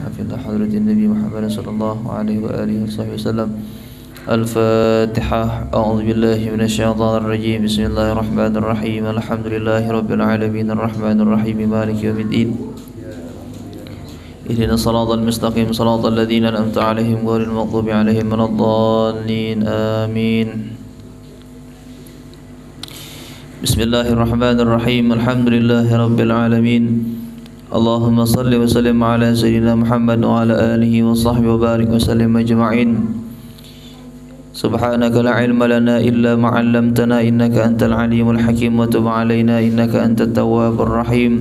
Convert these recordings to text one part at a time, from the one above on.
حفظ حضرة النبي محمد صلى الله عليه وآله وصحبه وسلم. الفاتحة. أعوذ بالله من الشيطان الرجيم. بسم الله الرحمن الرحيم. الحمد لله رب العالمين الرحمن الرحيم مالك يوم الدين. اهدنا الصراط المستقيم صراط الذين أنعمت عليهم غير المغضوب عليهم ولا الضالين آمين. بسم الله الرحمن الرحيم. الحمد لله رب العالمين. اللهم صل وسلم على سيدنا محمد وعلى آله وصحبه وبارك وسلم أجمعين. سبحانك لا علم لنا إلا ما علمتنا إنك أنت العليم الحكيم وتب علينا إنك أنت التواب الرحيم.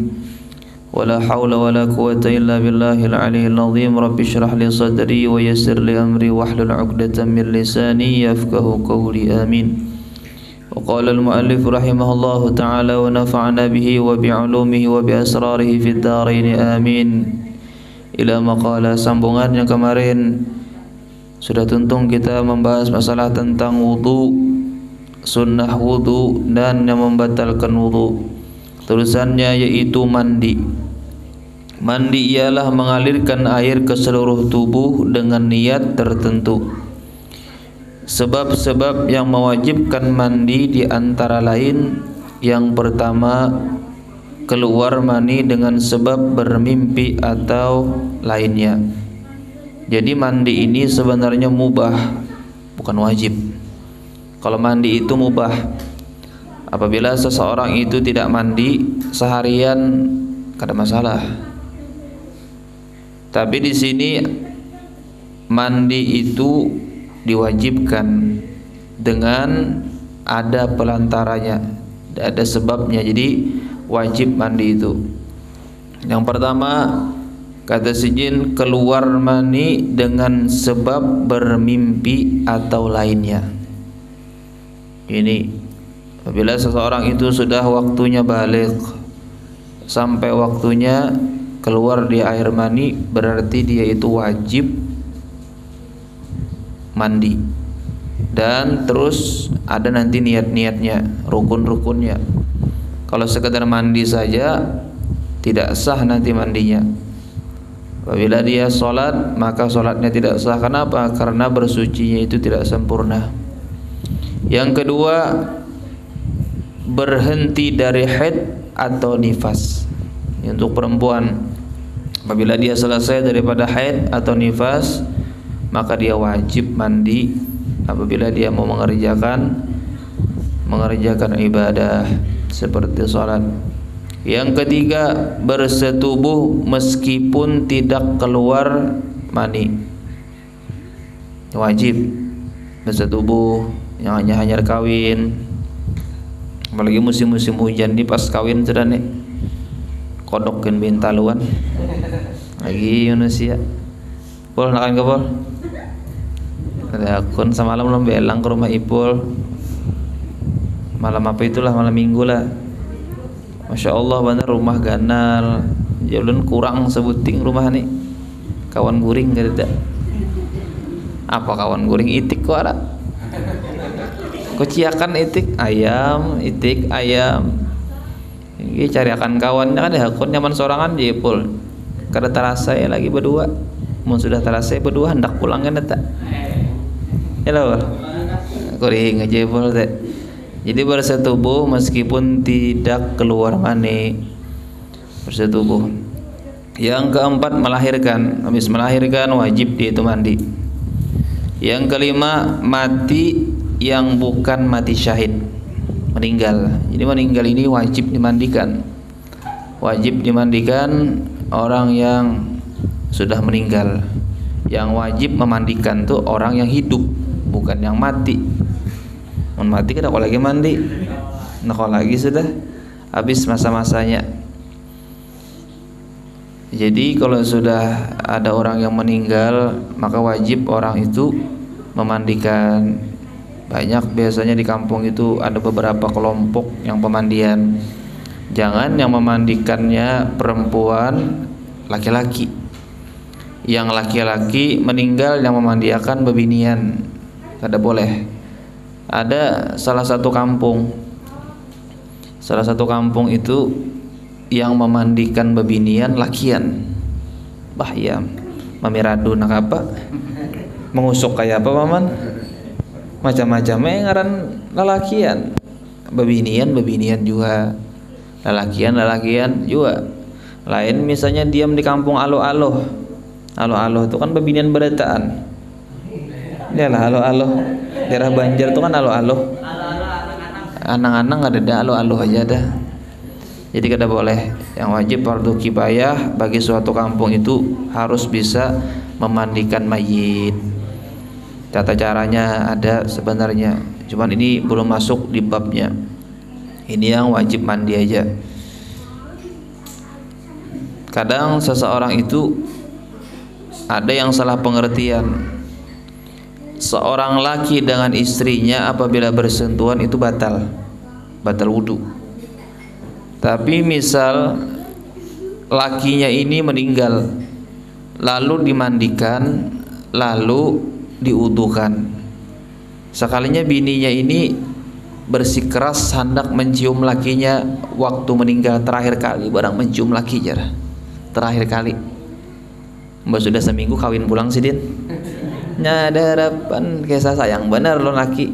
ولا حول ولا قوة إلا بالله العلي العظيم. رب اشرح لي صدري ويسر لي أمري واحلل عقدة من لساني يفقه قولي آمين. وقال المؤلف رحمه الله تعالى ونفعنا به وبعلومه وبأسراره في الدارين آمين. Ila maqala, sambungan yang kemarin sudah tuntung kita membahas masalah tentang wudu, sunnah wudu dan yang membatalkan wudu. Tulisannya yaitu mandi. Mandi ialah mengalirkan air ke seluruh tubuh dengan niat tertentu. Sebab-sebab yang mewajibkan mandi di antara lain, yang pertama keluar mani dengan sebab bermimpi atau lainnya. Jadi mandi ini sebenarnya mubah, bukan wajib. Kalau mandi itu mubah. Apabila seseorang itu tidak mandi seharian, tidak ada masalah. Tapi di sini mandi itu diwajibkan dengan ada pelantaranya, ada sebabnya. Jadi wajib mandi itu. Yang pertama, kata sijin, keluar mani dengan sebab bermimpi atau lainnya. Ini apabila seseorang itu sudah waktunya baligh, sampai waktunya keluar di air mani, berarti dia itu wajib mandi. Dan terus ada nanti niat-niatnya, rukun-rukunnya. Kalau sekedar mandi saja tidak sah nanti mandinya. Apabila dia sholat, maka sholatnya tidak sah. Kenapa? Karena bersucinya itu tidak sempurna. Yang kedua, berhenti dari haid atau nifas. Untuk perempuan, apabila dia selesai daripada haid atau nifas, maka dia wajib mandi apabila dia mau mengerjakan ibadah seperti sholat. Yang ketiga, bersetubuh meskipun tidak keluar mani. Wajib bersetubuh, yang hanya kawin. Apalagi musim-musim hujan ini, pas kawin sudah nih kodokin bintaluan lagi Indonesia. Pol nakan ke pol. Ada akun semalam belum belang ke rumah Ipul. Malam apa itulah, malam minggu lah. Masya Allah benar rumah ganal. Jalan kurang sebuting rumah nih. Kawan guring gak ada. Apa kawan guring? Itik kok ada. Kociakan itik ayam, itik ayam. Ini cari akan kawannya kan ya, akun nyaman sorangan Ipul. Kada terasa ya lagi berdua. Mau sudah terasa berdua hendak pulang kan tak? Hello. Kuring aja Ipul teh. Jadi bersetubuh meskipun tidak keluar mani, bersetubuh. Yang keempat, melahirkan. Habis melahirkan wajib dia itu mandi. Yang kelima, mati yang bukan mati syahid, meninggal. Jadi meninggal ini wajib dimandikan. Wajib dimandikan orang yang sudah meninggal. Yang wajib memandikan tuh orang yang hidup, bukan yang mati. Mati kita lagi mandi, nah lagi sudah habis masa-masanya. Jadi kalau sudah ada orang yang meninggal, maka wajib orang itu memandikan. Banyak biasanya di kampung itu ada beberapa kelompok yang pemandian. Jangan yang memandikannya perempuan, laki-laki. Yang laki-laki meninggal yang memandikan bebinian, kada boleh. Ada salah satu kampung itu yang memandikan bebinian lakian. Bahaya. mamiradu nak apa mengusuk kayak apa paman macam-macam ngaran lalakian bebinian juga lalakian juga lain misalnya diam di kampung aloh-aloh itu kan bebinian berataan ya lah aloh-aloh daerah Banjar itu kan aloh-aloh anang-anang ada aloh-aloh aja dah. Jadi kada boleh. Yang wajib fardu kifayah bagi suatu kampung itu harus bisa memandikan mayit. Tata caranya ada sebenarnya, cuman ini belum masuk di babnya. Ini yang wajib mandi aja. Kadang seseorang itu ada yang salah pengertian. Seorang laki dengan istrinya apabila bersentuhan itu batal wudu. Tapi misal lakinya ini meninggal lalu dimandikan lalu diuduhkan, sekalinya bininya ini bersikeras hendak mencium lakinya waktu meninggal terakhir kali, barang mencium lakinya terakhir kali mbak sudah seminggu kawin pulang sih Din nya ada harapan kisah sayang benar lo laki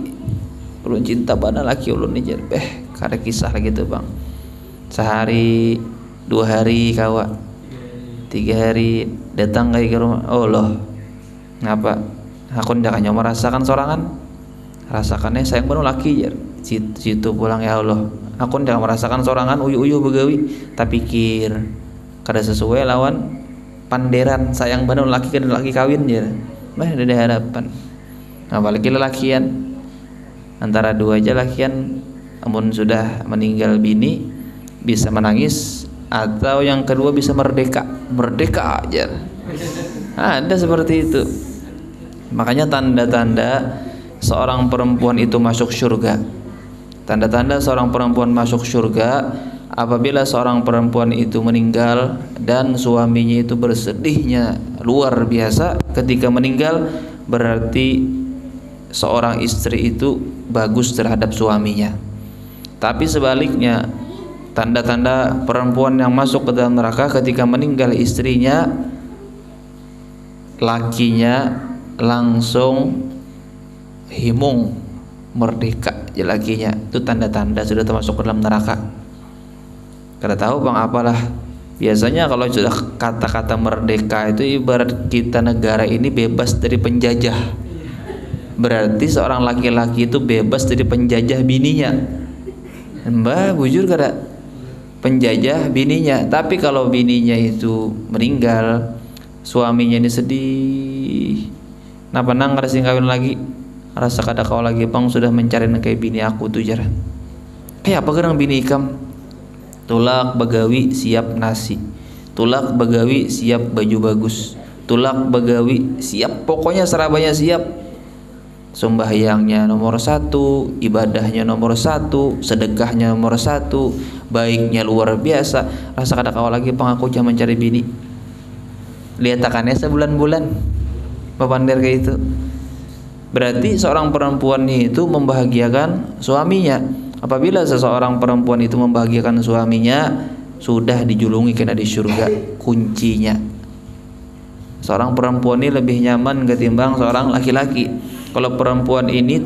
ulun cinta benar laki ulun nih kada kisah lagi tuh bang. Sehari 2 hari kawa 3 hari datang ke rumah oh loh ngapa aku ndak hanya merasakan sorangan rasakannya sayang penuh laki jar situ pulang ya Allah aku ndak merasakan sorangan uyu begawi tapi pikir kada sesuai lawan panderan sayang penuh laki kan laki kawin jar mah ada harapan apalagi lelakian antara dua aja lakian amun sudah meninggal bini bisa menangis atau yang kedua bisa merdeka aja ada seperti itu. Makanya tanda-tanda seorang perempuan itu masuk surga, tanda-tanda seorang perempuan masuk surga apabila seorang perempuan itu meninggal dan suaminya itu bersedihnya luar biasa ketika meninggal, berarti seorang istri itu bagus terhadap suaminya. Tapi sebaliknya, tanda-tanda perempuan yang masuk ke dalam neraka ketika meninggal istrinya, lakinya langsung himung merdeka ya lakinya, itu tanda-tanda sudah termasuk ke dalam neraka. Kada tahu bang apalah, biasanya kalau sudah kata-kata merdeka itu ibarat kita negara ini bebas dari penjajah, berarti seorang laki-laki itu bebas dari penjajah bininya. Mbak bujur kada penjajah bininya. Tapi kalau bininya itu meninggal, suaminya ini sedih, napa nang kada sing kawin lagi, rasa kada kau lagi bang sudah mencari kayak bini aku tuh jar. Kayak apa gerang bini ikam? Tulak bagawi siap nasi, tulak bagawi siap baju bagus, tulak bagawi siap, pokoknya serabanya siap. Sembahyangnya nomor 1, ibadahnya nomor 1, sedekahnya nomor 1, baiknya luar biasa. Rasa kada kau lagi pang aku jangan mencari bini. Lihat takannya sebulan-bulan papander kayak itu. Berarti seorang perempuan itu membahagiakan suaminya. Apabila seseorang perempuan itu membahagiakan suaminya, sudah dijulungi kena di surga kuncinya. Seorang perempuan ini lebih nyaman ketimbang seorang laki-laki. Kalau perempuan ini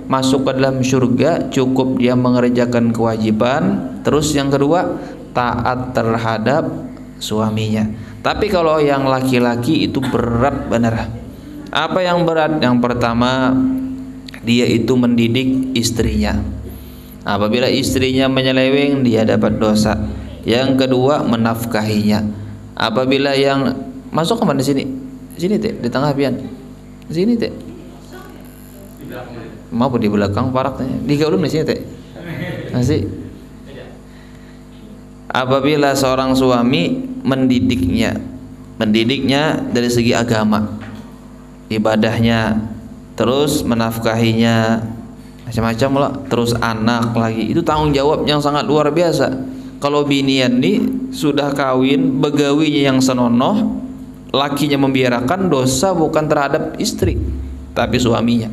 masuk ke dalam surga, cukup dia mengerjakan kewajiban, terus yang kedua taat terhadap suaminya. Tapi kalau yang laki-laki itu berat benar. Apa yang berat? Yang pertama, dia itu mendidik istrinya. Apabila istrinya menyeleweng, dia dapat dosa. Yang kedua, menafkahinya. Apabila yang masuk kemana sini? Sini teh, di tengah pian. Sini teh. Mau di belakang paraknya. Di ulun di sini teh. Masih. Apabila seorang suami mendidiknya dari segi agama, ibadahnya, terus menafkahinya, macam-macam lah, terus anak lagi, itu tanggung jawab yang sangat luar biasa. Kalau binian nih sudah kawin, begawinya yang senonoh, lakinya membiarkan, dosa bukan terhadap istri tapi suaminya.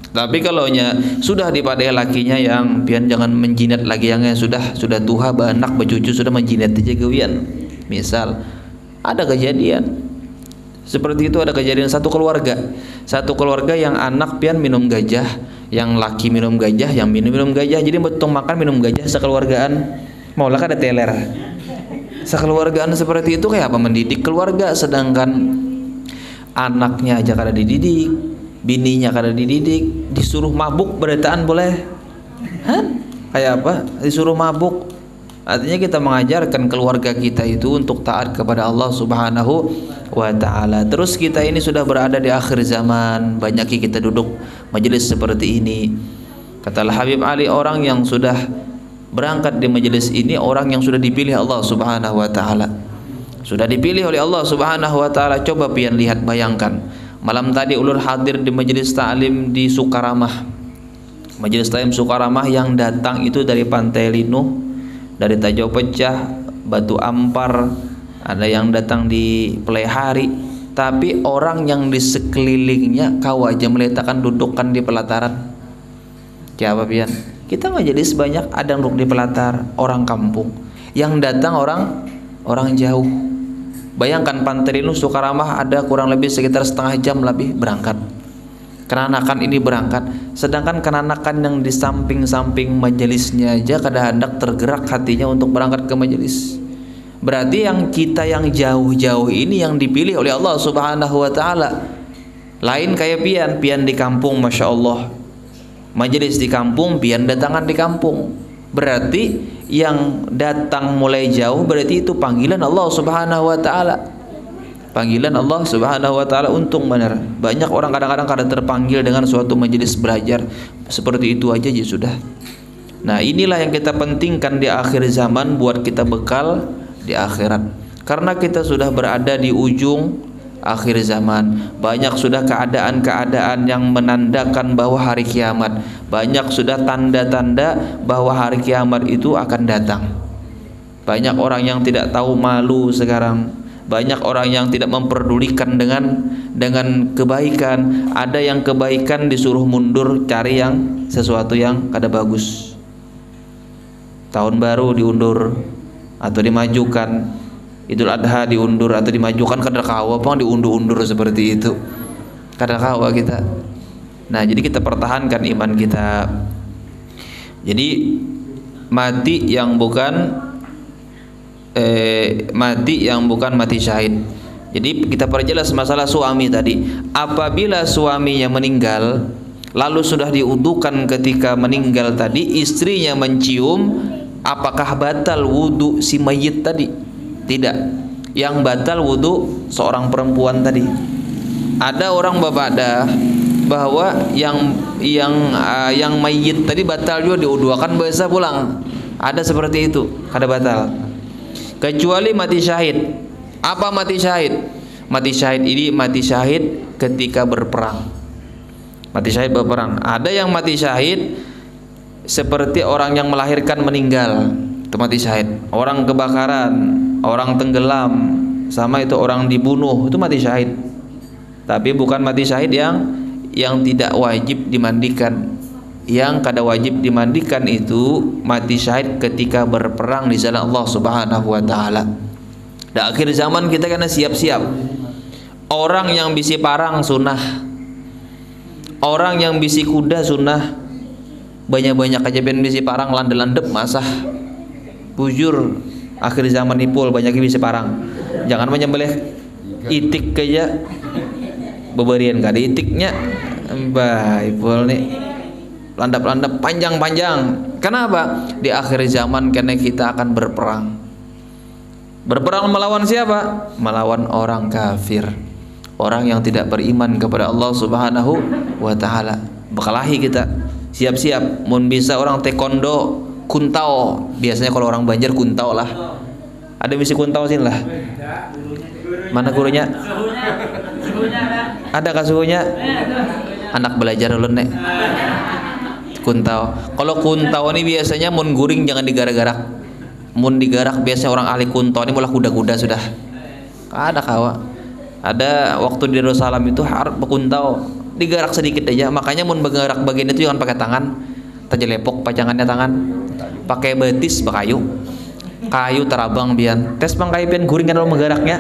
Tapi kalau sudah dipadai lakinya yang pian jangan menjinat lagi, yang sudah tua, banak, bercucu, sudah menjinat aja gawian. Misal ada kejadian Seperti itu ada kejadian satu keluarga yang anak pian minum gajah, yang laki minum gajah, yang minum gajah, jadi betul makan minum gajah sekeluargaan. Maulah ada teler sekeluargaan seperti itu. Kayak apa mendidik keluarga, sedangkan anaknya aja kada dididik, bininya kada dididik, disuruh mabuk beritaan boleh? Hah? Kayak apa? Disuruh mabuk. Artinya kita mengajarkan keluarga kita itu untuk taat kepada Allah Subhanahu wa ta'ala. Terus kita ini sudah berada di akhir zaman, banyak kita duduk majelis seperti ini. Kata Habib Ali, orang yang sudah berangkat di majelis ini orang yang sudah dipilih Allah Subhanahu wa ta'ala, sudah dipilih oleh Allah Subhanahu wa ta'ala. Coba pian lihat, bayangkan malam tadi ulun hadir di majelis ta'lim di Sukaramah, majelis ta'lim Sukaramah, yang datang itu dari Pantai Linuh, dari Tajau Pecah, Batu Ampar, ada yang datang di Pelehari, tapi orang yang di sekelilingnya kau aja meletakkan dudukkan di pelataran. Siapa pian? Kita majelis banyak ada yang duduk di pelatar, orang kampung, yang datang orang jauh. Bayangkan Pantai Linuh Sukaramah ada kurang lebih sekitar setengah jam lebih berangkat. Kenanakan ini berangkat, sedangkan kenanakan yang di samping-samping majelisnya aja kadang hendak tergerak hatinya untuk berangkat ke majelis. Berarti yang kita yang jauh-jauh ini yang dipilih oleh Allah Subhanahu wa ta'ala. Lain kayak pian di kampung, Masya Allah, majelis di kampung, pian datangan di kampung. Berarti yang datang mulai jauh, berarti itu panggilan Allah Subhanahu wa ta'ala. Panggilan Allah Subhanahu wa ta'ala. Untung benar banyak orang kadang-kadang kada terpanggil dengan suatu majelis belajar seperti itu aja ya sudah. Nah, inilah yang kita pentingkan di akhir zaman buat kita bekal di akhirat. Karena kita sudah berada di ujung akhir zaman, banyak sudah keadaan-keadaan yang menandakan bahwa hari kiamat, banyak sudah tanda-tanda bahwa hari kiamat itu akan datang. Banyak orang yang tidak tahu malu sekarang, banyak orang yang tidak memperdulikan dengan kebaikan. Ada yang kebaikan disuruh mundur, cari yang sesuatu yang kada bagus. Tahun baru diundur atau dimajukan, Idul Adha diundur atau dimajukan, kada kawa pang diundur-undur seperti itu. Kada kawa kita. Nah, jadi kita pertahankan iman kita. Jadi mati yang bukan mati syahid. Jadi kita perjelas masalah suami tadi. Apabila suaminya meninggal lalu sudah diudukan ketika meninggal tadi, istrinya mencium, apakah batal wudu si mayit tadi? Tidak. Yang batal wudu seorang perempuan tadi. Ada orang berbeda bahwa yang mayit tadi batal juga diuduakan biasa pulang. Ada seperti itu, kada batal. Kecuali mati syahid. Apa mati syahid? Mati syahid ini mati syahid ketika berperang. Mati syahid berperang. Ada yang mati syahid seperti orang yang melahirkan meninggal, itu mati syahid. Orang kebakaran, orang tenggelam, sama itu orang dibunuh, itu mati syahid. Tapi bukan mati syahid yang tidak wajib dimandikan. Yang kada wajib dimandikan itu mati syahid ketika berperang di jalan Allah Subhanahu wa ta'ala. Di akhir zaman kita kena siap-siap. Orang yang bisi parang sunnah, orang yang bisi kuda sunnah. Banyak-banyak aja ben bisi parang landep-landep masah. Bujur akhir zaman ipul banyak bisi parang. Jangan menyembelih itik aja beberian kada itiknya. Mbah ipul nih landap-landap panjang-panjang. Kenapa? Di akhir zaman karena kita akan berperang. Berperang melawan siapa? Melawan orang kafir, orang yang tidak beriman kepada Allah Subhanahu wa ta'ala. Bekalahi kita, siap-siap. Mun bisa orang taekwondo, kuntao. Biasanya kalau orang Banjar kuntao lah. Ada misi kuntao sini lah. Mana gurunya? Ada kasuhunya? Anak belajar dulu nek. Kuntau. Kalau kuntau ini biasanya mun guring jangan digarak-garak. Mun digarak biasanya orang ahli kuntau ini malah kuda-kuda sudah. Ada kawa. Ada waktu di Yerusalem itu harus berkuntau, digarak sedikit aja. Makanya mun bergerak bagian itu jangan pakai tangan. Tajelepok pajangannya tangan. Pakai betis bakayu. Kayu terabang bian. Tes bang kayu bian guring kan lo menggeraknya.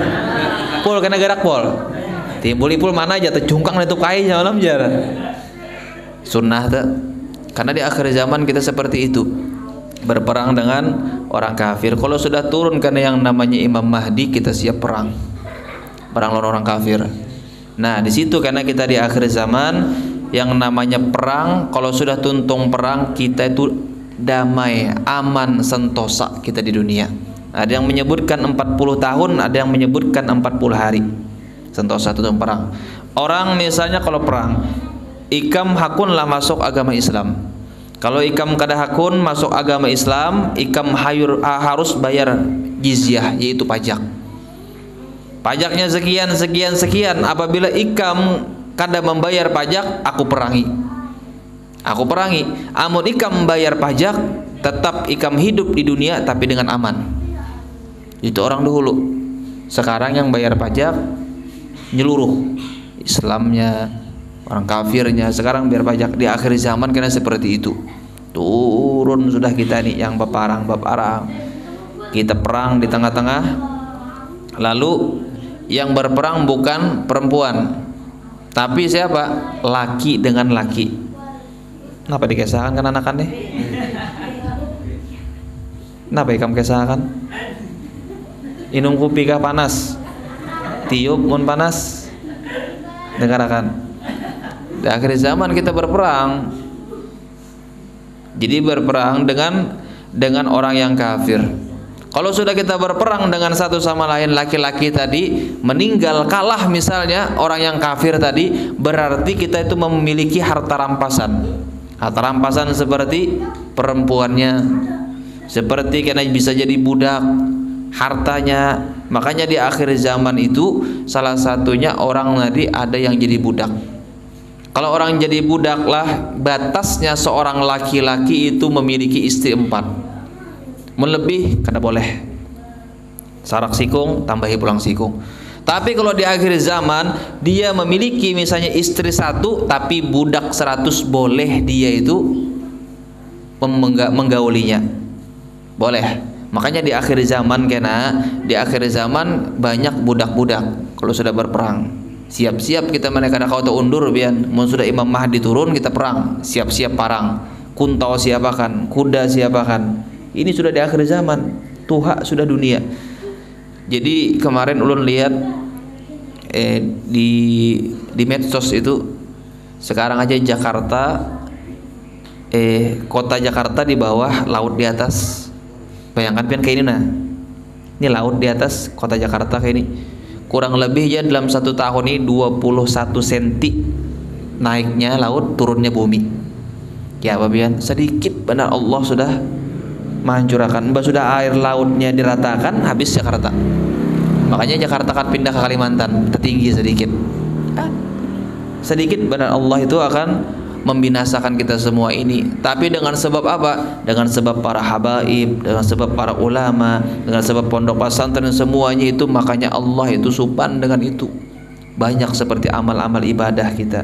Pol kena gerak pol. Timbul-ipul mana aja tercungkang itu kai malam jalan. Sunnah tuh. Karena di akhir zaman kita seperti itu. Berperang dengan orang kafir. Kalau sudah turun karena yang namanya Imam Mahdi, kita siap perang. Perang lawan orang kafir. Nah, di situ karena kita di akhir zaman yang namanya perang, kalau sudah tuntung perang, kita itu damai, aman, sentosa kita di dunia. Ada yang menyebutkan 40 tahun, ada yang menyebutkan 40 hari. Sentosa tuntung perang. Orang misalnya kalau perang, ikam hakunlah masuk agama Islam. Kalau ikam kada hakun masuk agama Islam, ikam harus bayar jizyah, yaitu pajak. Pajaknya sekian sekian sekian. Apabila ikam kada membayar pajak, aku perangi. Aku perangi. Amun ikam membayar pajak, tetap ikam hidup di dunia tapi dengan aman. Itu orang dahulu. Sekarang yang bayar pajak nyeluruh, Islamnya, orang kafirnya. Sekarang biar pajak. Di akhir zaman kena seperti itu. Turun sudah kita nih yang beparang. Kita perang di tengah-tengah. Lalu yang berperang bukan perempuan, tapi siapa? Laki dengan laki. Kenapa dikesahkan kan anakan deh? Kenapa ikam kesahkan? Inung kopi kah panas? Tiup mun panas. Dengarkan. Di akhir zaman kita berperang. Jadi berperang dengan orang yang kafir. Kalau sudah kita berperang dengan satu sama lain, laki-laki tadi meninggal, kalah misalnya orang yang kafir tadi, berarti kita itu memiliki harta rampasan. Harta rampasan seperti perempuannya, seperti kena bisa jadi budak, hartanya. Makanya di akhir zaman itu salah satunya orang tadi ada yang jadi budak. Kalau orang jadi budak lah, batasnya seorang laki-laki itu memiliki istri 4. Melebih kada boleh. Sarak sikung tambahi pulang sikung. Tapi kalau di akhir zaman dia memiliki misalnya istri 1 tapi budak 100, boleh dia itu menggaulinya. Boleh. Makanya di akhir zaman di akhir zaman banyak budak-budak kalau sudah berperang. Siap-siap kita mereka ada kau undur bian. Mun sudah Imam Mahdi turun kita perang. Siap-siap parang. Kuntau siapakan, kuda siapakan. Ini sudah di akhir zaman, tuha sudah dunia. Jadi kemarin ulun lihat di medsos itu, sekarang aja Jakarta, kota Jakarta di bawah, laut di atas. Bayangkan pian kayak ini nah. Ini laut di atas kota Jakarta kayak ini. Kurang lebih ya dalam 1 tahun ini 21 cm naiknya laut, turunnya bumi. Ya apa pian? Sedikit benar Allah sudah menghancurkan. Mbak sudah air lautnya diratakan, habis Jakarta. Makanya Jakarta kan pindah ke Kalimantan, tertinggi sedikit. Sedikit benar Allah itu akan membinasakan kita semua ini. Tapi dengan sebab apa? Dengan sebab para habaib, dengan sebab para ulama, dengan sebab pondok pesantren semuanya itu. Makanya Allah itu supan dengan itu. Banyak seperti amal-amal ibadah kita.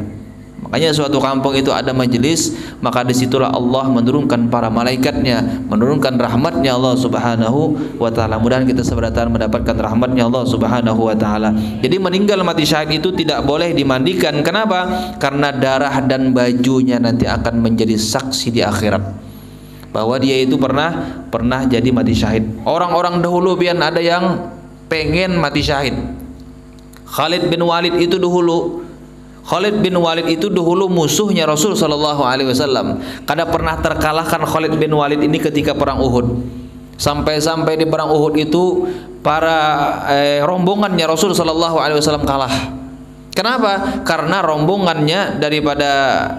Makanya suatu kampung itu ada majelis, maka disitulah Allah menurunkan para malaikatnya, menurunkan rahmatnya Allah subhanahu wa ta'ala. Mudah-mudahan kita seberatan mendapatkan rahmatnya Allah subhanahu wa ta'ala. Jadi meninggal mati syahid itu tidak boleh dimandikan. Kenapa? Karena darah dan bajunya nanti akan menjadi saksi di akhirat bahwa dia itu pernah jadi mati syahid. Orang-orang dahulu pian ada yang pengen mati syahid. Khalid bin Walid itu dahulu musuhnya Rasul sallallahu alaihi wasallam. Kada pernah terkalahkan Khalid bin Walid ini ketika perang Uhud. Sampai-sampai di perang Uhud itu para rombongannya Rasul sallallahu alaihi wasallam kalah. Kenapa? Karena rombongannya daripada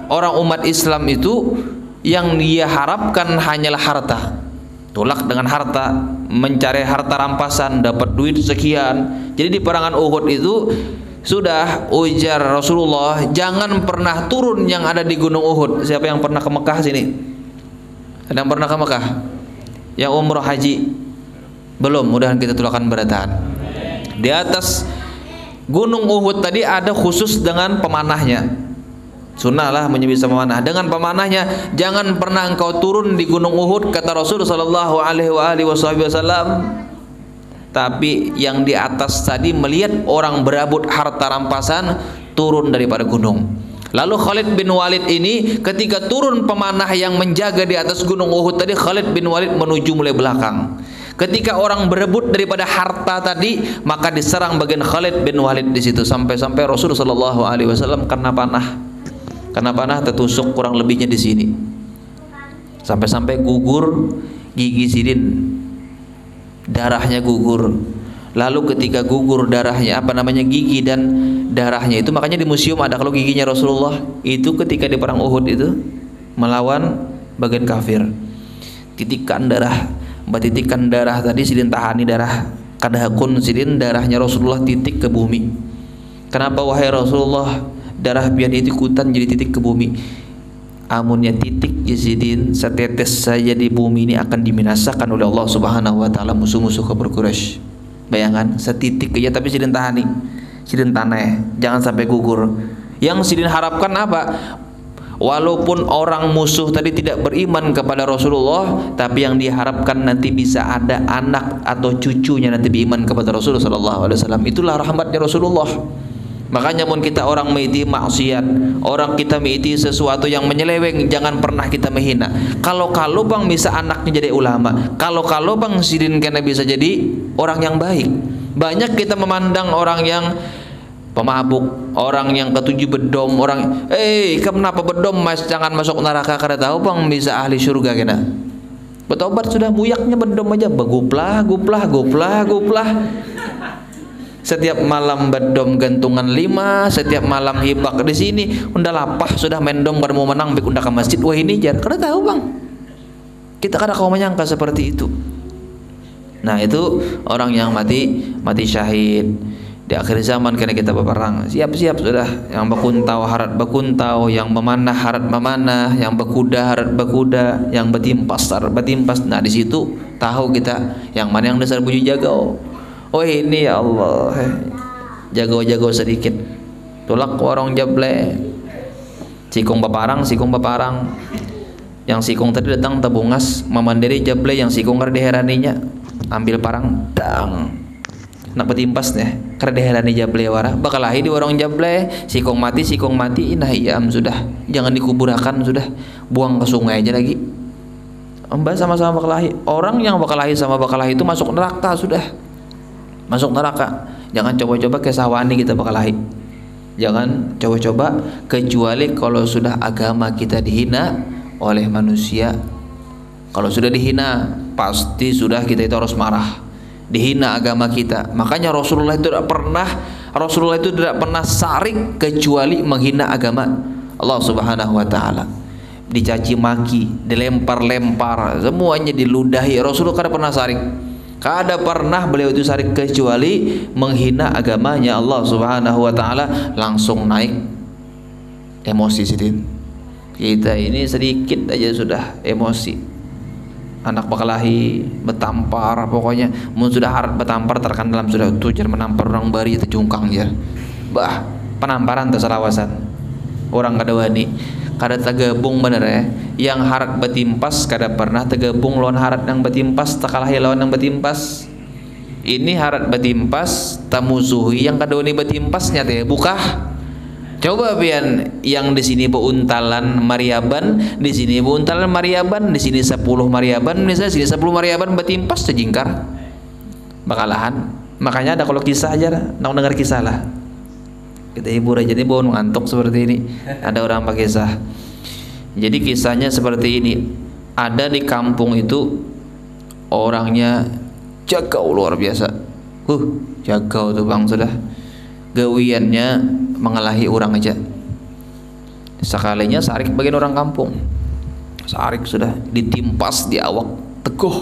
orang umat Islam itu yang dia harapkan hanyalah harta. Tolak dengan harta, mencari harta rampasan, dapat duit sekian. Jadi di perangan Uhud itu sudah ujar Rasulullah, jangan pernah turun yang ada di Gunung Uhud. Siapa yang pernah ke Mekah sini? Ada yang pernah ke Mekah? Yang umroh haji? Belum, mudahan kita tulakan beratan. Di atas Gunung Uhud tadi ada khusus dengan pemanahnya. Sunnah lah menyebisa pemanah. Dengan pemanahnya, jangan pernah engkau turun di Gunung Uhud, kata Rasul sallallahu alaihi wasallam. tapi yang di atas tadi melihat orang berebut harta rampasan turun daripada gunung. Lalu Khalid bin Walid ini ketika turun pemanah yang menjaga di atas gunung Uhud tadi, Khalid bin Walid menuju mulai belakang. Ketika orang berebut daripada harta tadi, maka diserang bagian Khalid bin Walid di situ, sampai-sampai Rasulullah sallallahu alaihi wasallam kena panah tertusuk kurang lebihnya di sini. Sampai-sampai gugur gigi sidin. Darahnya gugur. Lalu ketika gugur darahnya, gigi dan darahnya itu, makanya di museum ada kalau giginya Rasulullah itu ketika di perang Uhud itu melawan bagian kafir. Titikan darah tadi sidin tahani darah kadahakun sidin darahnya Rasulullah titik ke bumi. Kenapa wahai Rasulullah darah biar itikutan jadi titik ke bumi? Amunnya titik Yazidin setetes saja di bumi ini akan diminasakan oleh Allah Subhanahu wa taala musuh-musuh kafir Quraisy. Bayangan setitik aja tapi sidin tahani, sidin tanah, jangan sampai gugur. Yang sidin harapkan apa? Walaupun orang musuh tadi tidak beriman kepada Rasulullah, tapi yang diharapkan nanti bisa ada anak atau cucunya nanti beriman kepada Rasulullah sallallahu alaihi wasallam. Itulah rahmatnya Rasulullah. Makanya mun kita orang mengiti maksiat, orang kita mengiti sesuatu yang menyeleweng, jangan pernah kita menghina. Kalau bang bisa anaknya jadi ulama, kalau bang sidin kena bisa jadi orang yang baik. Banyak kita memandang orang yang pemabuk, orang yang ketujuh bedom, orang kenapa bedom mas jangan masuk neraka karena tahu bang bisa ahli surga kena. Bertobat sudah muyaknya bedom aja, beguplah. Setiap malam bedom gantungan 5, setiap malam hibak di sini, unda lapah sudah mendom pada mau menang bek unda ke masjid. Wah ini jar, karena tahu bang, kita kadang kau menyangka seperti itu. Nah itu orang yang mati syahid di akhir zaman karena kita berperang. Siap-siap sudah, yang berkuntau harat berkuntau, yang memanah harat memanah, yang berkuda harat berkuda, yang bertimpas harat bertimpas. Nah di situ tahu kita yang mana yang dasar bunyi jagau. Oh ini ya Allah, jago-jago sedikit, tulak warung jable, sikung baparang, yang sikung tadi datang tabungas, memandiri jable yang sikung karena diheraninya, ambil parang, dang, nak betimpas nih, karena diherani jable wara, bakalahi di warung jable, sikung mati, nah iam sudah, jangan dikuburakan sudah, buang ke sungai aja lagi. Mbak sama-sama bakalahi, orang yang bakalahi sama bakalahi itu masuk neraka sudah. Masuk neraka. Jangan coba-coba ke sawani kita bakalahi. Jangan coba-coba kecuali kalau sudah agama kita dihina oleh manusia. Kalau sudah dihina pasti sudah kita itu harus marah. Dihina agama kita. Makanya Rasulullah itu tidak pernah sarik kecuali menghina agama Allah Subhanahu wa taala. Dicaci maki, dilempar-lempar, semuanya diludahi. Rasulullah kada pernah sarik. Kada pernah beliau itu sarik kecuali menghina agamanya Allah Subhanahu wa taala, langsung naik emosi sidin. Kita ini sedikit aja sudah emosi. Anak bakalahi betampar, pokoknya mun sudah harat betampar terkan dalam sudah tujar menampar orang bari itu jungkang ya. Bah, penamparan terselawasan. Orang kada wani, kada tergabung bener ya. Yang harat betimpas kada pernah tergabung lawan harat yang betimpas, takalahi lawan yang betimpas. Ini harat betimpas tamusuhi yang kada wani betimpasnya teh bukah. Coba pian yang di sini beuntalan mariaban, di sini beuntalan mariaban, di sini 10 mariaban, misalnya sini 10 mariaban betimpas sejingkar. Bakalahan. Makanya ada kalau kisah aja, nak dengar kisah lah. Kita hibur aja nih, bohong ngantuk seperti ini. Ada orang pakai kisah. Jadi kisahnya seperti ini. Ada di kampung itu orangnya jagau luar biasa. Jagau tuh bang sudah. Gawiannya mengalahi orang aja. Sekalinya sarik bagian orang kampung. Sarik sudah ditimpas di awak teguh.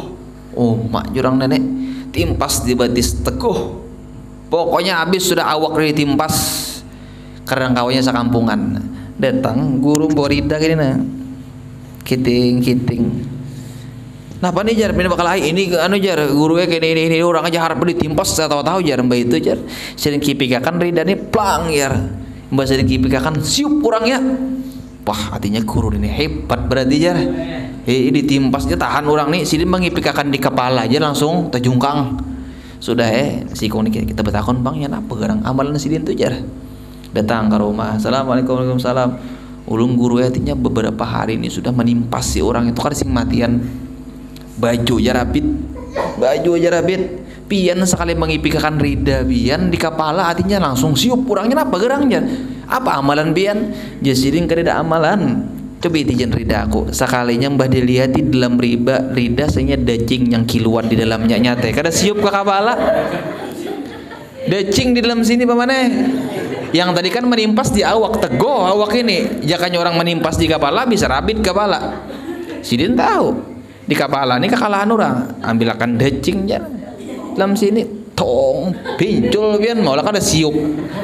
Oh mak jurang nenek. Timpas di batis teguh. Pokoknya habis sudah awak ditimpas. Karena kawannya sekampungan. Datang guru borida gini nah, kiting. Nah apa nih jar, ini bakal ini anu jar, gurunya kayak ini orang aja harap ditimpas, saya tahu jar mbak itu jar, sering kipikakan rida nih plang jar, mbak sering kipikakan siup orangnya, wah artinya guru ini hebat berarti jar, ini timpasnya tahan orang nih, sini mengipikakan di kepala aja langsung terjungkang, Sudah si kong kita betakon bang ya apa garang amalan si din tuh jar. Datang ke rumah, assalamualaikum, waalaikumsalam. Ulun guru artinya beberapa hari ini sudah menimpas si orang itu kan sing matian. Baju aja rapit, pian sekali mengipikakan rida pian di kepala artinya langsung siup orangnya apa gerangnya apa amalan pian jasirin kada amalan coba itijan rida aku sekalinya mbah dilihat di dalam rida sehingga daging yang kiluan di dalamnya nyata kada siup ke kepala daging di dalam sini pamaneh yang tadi kan menimpas di awak tego awak ini jakanya orang menimpas di kepala bisa rabit kepala sidin tahu di kepala ini kekalahan orang ambilkan dagingnya dalam sini tong pincul pian mau lah kada siup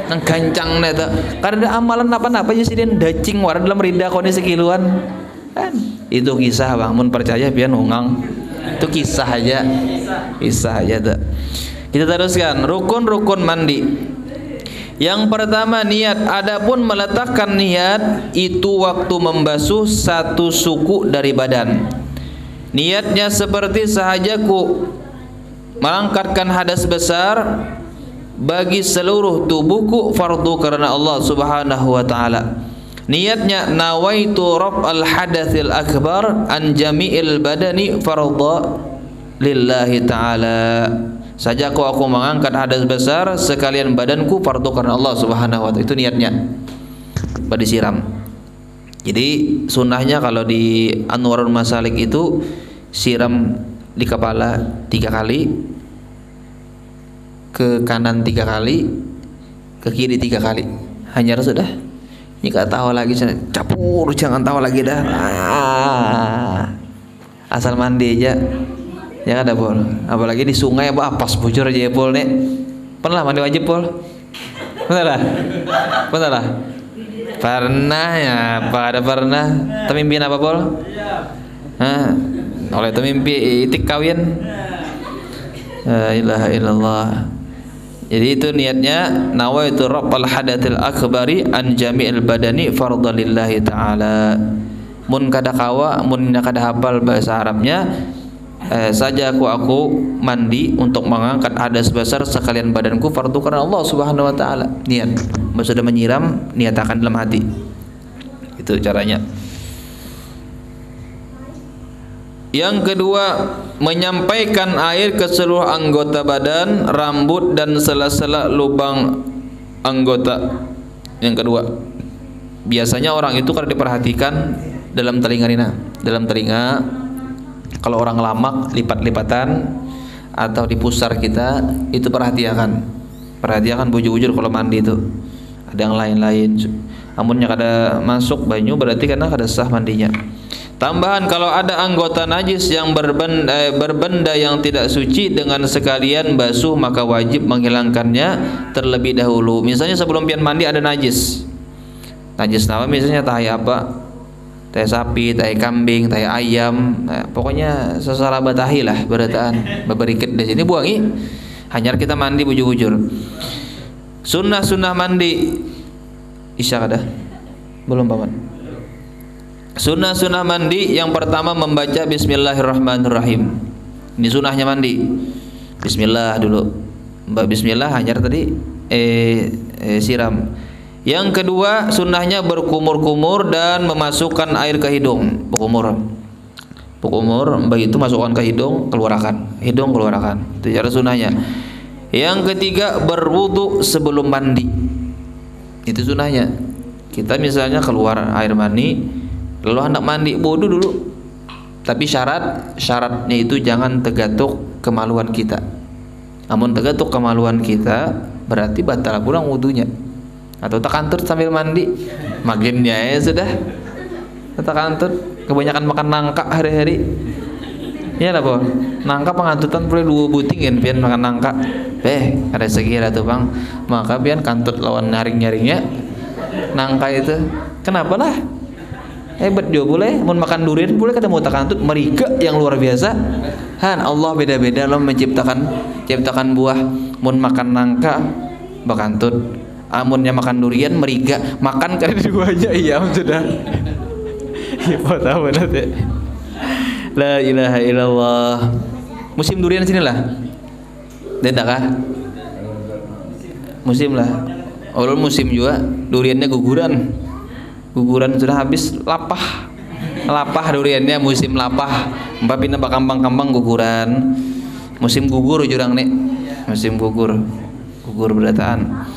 nang gancang neta kada ada amalan apa-apa aja sidin daging war dalam rida kondisi kiluan kan itu kisah bang mun percaya pian ungang itu kisah aja tuh. Kita teruskan rukun mandi. Yang pertama niat. Adapun meletakkan niat itu waktu membasuh satu suku dari badan. Niatnya seperti sahajaku mengangkatkan hadas besar bagi seluruh tubuhku fardu karena Allah Subhanahu wa taala. Niatnya nawaitu raf'al hadatsil akbar an jami'il badani fardhu lillahi taala. Saja aku mengangkat hadas besar sekalian badanku fardu karena Allah Subhanahu wa taala. Itu niatnya. Pada disiram. Jadi sunnahnya kalau di Anwarul Masalik itu siram di kepala 3 kali, ke kanan 3 kali, ke kiri 3 kali. Hanya sudah. Ini gak tahu lagi capur, jangan tahu lagi dah. Asal mandi aja. Ya ada pol. Apalagi di sungai apa pas bocor aja ya pol nek. Pernah mandi wajib pol? Pernah lah. Pernah ya, apa ada pernah? Temimpian apa pol? Oleh temimpi itik kawin. La ilaha illallah. Jadi itu niatnya nawaitu rabbal hadatsil akbari an jami'il badani fardhu lillahi ta'ala. Mun kada kawa, mun kada hafal bahasa Arabnya saja aku mandi untuk mengangkat hadas besar sekalian badanku fardu karena Allah Subhanahu wa taala. Niat. Sudah menyiram, niatakan dalam hati. Itu caranya. Yang kedua, menyampaikan air ke seluruh anggota badan, rambut dan sela-sela lubang anggota. Yang kedua, biasanya orang itu kalau diperhatikan dalam telinga Nina, dalam telinga kalau orang lamak lipat-lipatan atau di pusar kita itu perhatikan bujur-bujur kalau mandi itu ada yang lain-lain. Amunnya kada masuk banyu berarti karena kada sah mandinya. Tambahan kalau ada anggota najis yang berbenda yang tidak suci dengan sekalian basuh maka wajib menghilangkannya terlebih dahulu. Misalnya sebelum pian mandi ada najis. Najis apa misalnya tahi apa? Tahi sapi, tahi kambing, tahi ayam. Nah, pokoknya sesara batahi lah berataan. Beberikit di sini buangi. Hanyar kita mandi bujur-bujur. Sunnah mandi. Isya kada? Belum paman. Sunnah mandi yang pertama membaca Bismillahirrahmanirrahim. Ini sunnahnya mandi. Bismillah dulu. Mbak Bismillah hanyar tadi siram. Yang kedua sunnahnya berkumur-kumur dan memasukkan air ke hidung. Berkumur, begitu masukkan ke hidung, keluarkan. Hidung keluarkan. Itu cara sunnahnya. Yang ketiga berwudu sebelum mandi. Itu sunnahnya. Kita misalnya keluar air mani, lalu hendak mandi wudu dulu. Tapi syaratnya itu jangan tegatuk kemaluan kita. Namun tegatuk kemaluan kita berarti batal pulang wudunya. Atau tak kantut sambil mandi, magennya ya sudah. Tak kantut, kebanyakan makan nangka hari-hari. Ya lah boh, nangka pengantutan boleh 2 butingin pian makan nangka. Ada sekira tuh bang, maka pian kantut lawan nyaring-nyaringnya nangka itu. Kenapa lah? Hebat juga boleh, mau makan durian boleh kada mau tak kantut, meriga yang luar biasa. Allah beda-beda loh menciptakan buah. Mau makan nangka bakantut, amunnya makan durian meriga, makan kada duanya iya sudah. Ya tahu nanti. La ilaha illallah. Musim durian sini lah. Tidak kah? Musim lah. Ulun musim juga, duriannya guguran. Guguran sudah habis, lapah. Lapah duriannya, musim lapah. Mbak pindah kambang-kambang guguran. Musim gugur jurang nih. Musim gugur. Gugur berataan.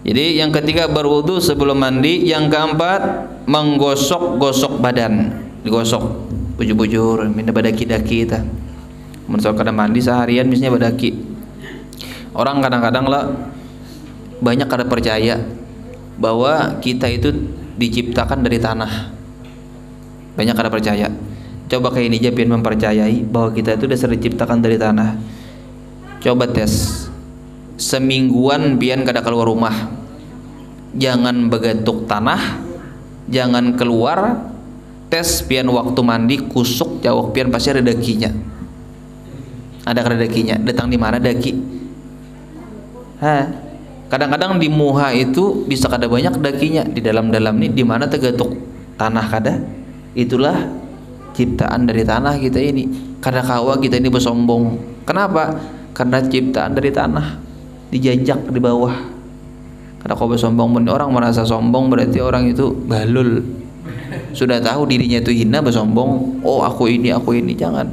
Jadi yang ketiga berwudu sebelum mandi, yang keempat menggosok-gosok badan. Digosok, bujur-bujur, minta badaki-daki kita. Menurut kada mandi seharian misalnya badaki. Orang kadang-kadang lah banyak kada percaya bahwa kita itu diciptakan dari tanah. Banyak kada percaya. Coba kayak ini aja pian mempercayai bahwa kita itu dasar diciptakan dari tanah. Coba tes. Semingguan pian kada keluar rumah. Jangan begatuk tanah, jangan keluar. Tes pian waktu mandi kusuk jauh pian pasti ada dakinya. Ada kada dakinya. Datang di mana daki? Kadang-kadang di muha itu bisa kada banyak dakinya, di dalam-dalam ini di mana tegatuk tanah kada. Itulah ciptaan dari tanah kita ini. Kada kawa kita ini bersombong. Kenapa? Karena ciptaan dari tanah, dijajak di bawah. Kada kau bersombong pun orang merasa sombong berarti orang itu balul. Sudah tahu dirinya itu hina bersombong. Oh aku ini jangan.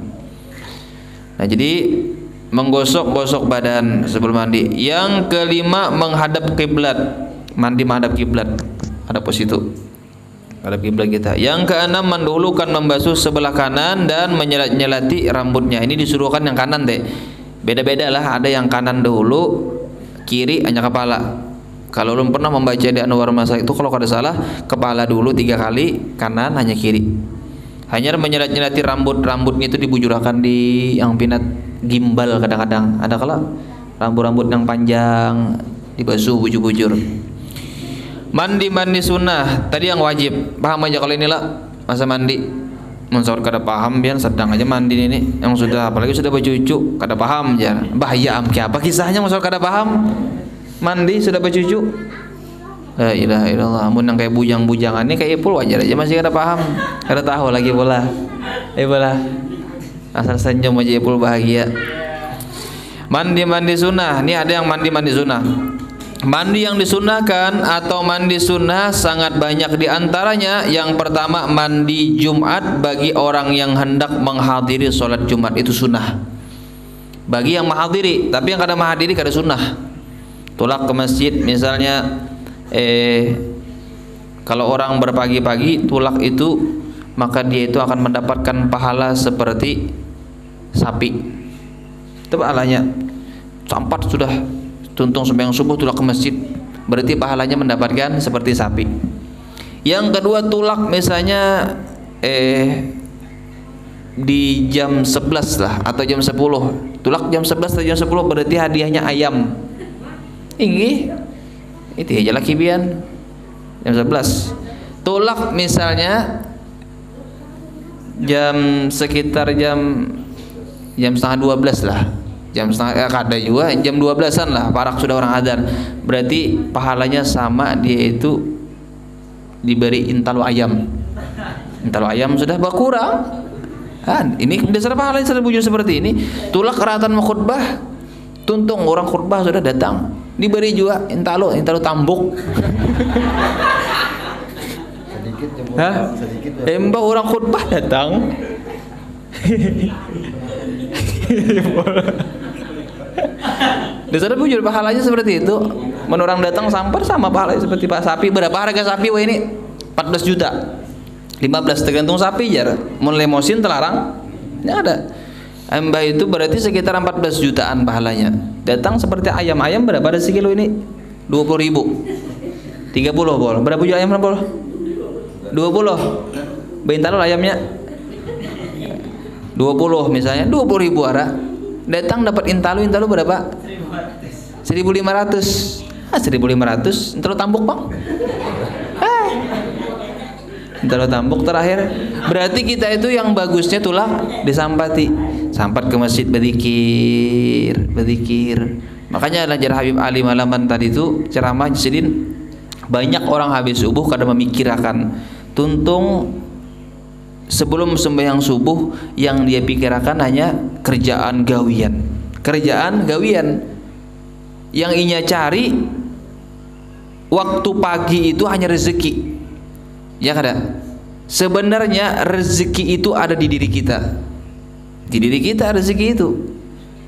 Nah jadi menggosok-gosok badan sebelum mandi. Yang kelima menghadap kiblat. Mandi menghadap kiblat. Ada positu. Hadap kiblat kita. Yang keenam mendahulukan membasuh sebelah kanan dan menyelat-nyelati rambutnya. Ini disuruhkan yang kanan deh. Beda-beda lah. Ada yang kanan dahulu, kiri hanya kepala. Kalau belum pernah membaca di Anwar Masa itu, kalau kada salah kepala dulu 3 kali, kanan hanya kiri. Hanya menyelat-nyelati rambutnya itu dibujurakan di yang pinat gimbal kadang-kadang. Ada kala rambut-rambut yang panjang dibasuh bujur-bujur. Mandi sunnah. Tadi yang wajib. Paham aja kalau inilah masa mandi. Mensor kada paham biar sedang aja mandi ini. Yang sudah apalagi sudah bercucu kada paham aja. Bahaya apa kisahnya mensor kada paham. Mandi sudah bercucu. La ilaha illallah. Amun yang kayak bujang-bujangan ini kayak Ipul wajar aja masih kada paham. Kada tahu lagi bola. Bola. Asal senyum aja Ipul bahagia. Mandi sunnah. Ini ada yang mandi sunnah. Mandi yang disunahkan atau mandi sunnah sangat banyak diantaranya. Yang pertama mandi Jumat bagi orang yang hendak menghadiri sholat Jumat, itu sunnah. Bagi yang menghadiri, tapi yang kada menghadiri kada sunnah. Tulak ke masjid misalnya, kalau orang berpagi-pagi tulak itu, maka dia itu akan mendapatkan pahala seperti sapi. Itu pahalanya. Sampat sudah tuntung sembahyang subuh tulak ke masjid, berarti pahalanya mendapatkan seperti sapi. Yang kedua tulak misalnya di jam 11 lah atau jam 10. Tulak jam 11 atau jam 10 berarti hadiahnya ayam. Ini itu aja lagi bian jam 11. Tulak misalnya sekitar jam setengah 12 lah. Jam setengah kada juga jam 12-an lah, parak sudah orang adzan. Berarti pahalanya sama, dia itu diberi intalu ayam. Intalu ayam sudah berkurang. Ini dasar pahalanya sudah bujur seperti ini. Tulak keratan khutbah, tuntung orang khutbah sudah datang, diberi juga intalu tambuk. Sedikit. Mbak orang khutbah datang. Dasar bujur pahalanya seperti itu. Menurang datang sampar sama pahalanya seperti pak sapi. Berapa harga sapi wah ini? 14 juta 15 tergantung sapi jar. Mun lemosin terlarang ya ada. Mbak itu berarti sekitar 14 jutaan pahalanya. Datang seperti ayam berapa ada sekilo ini? 20.000 30 bol. Berapa juta ayam bol? 20 Bintalo ayamnya 20 misalnya 20.000 ara. Datang dapat intalu berapa? 1.500. 1.500 intalu tambuk bang. Intalu tambuk terakhir. Berarti kita itu yang bagusnya tulak disampati. Sampat ke masjid berzikir. Makanya Najar Habib Ali Malaman tadi itu ceramah Sidin, banyak orang habis subuh kada memikirkan tuntung sebelum sembahyang subuh yang dia pikirkan hanya kerjaan gawian. Yang inya cari waktu pagi itu hanya rezeki. Ya kada? Sebenarnya rezeki itu ada di diri kita. Di diri kita rezeki itu.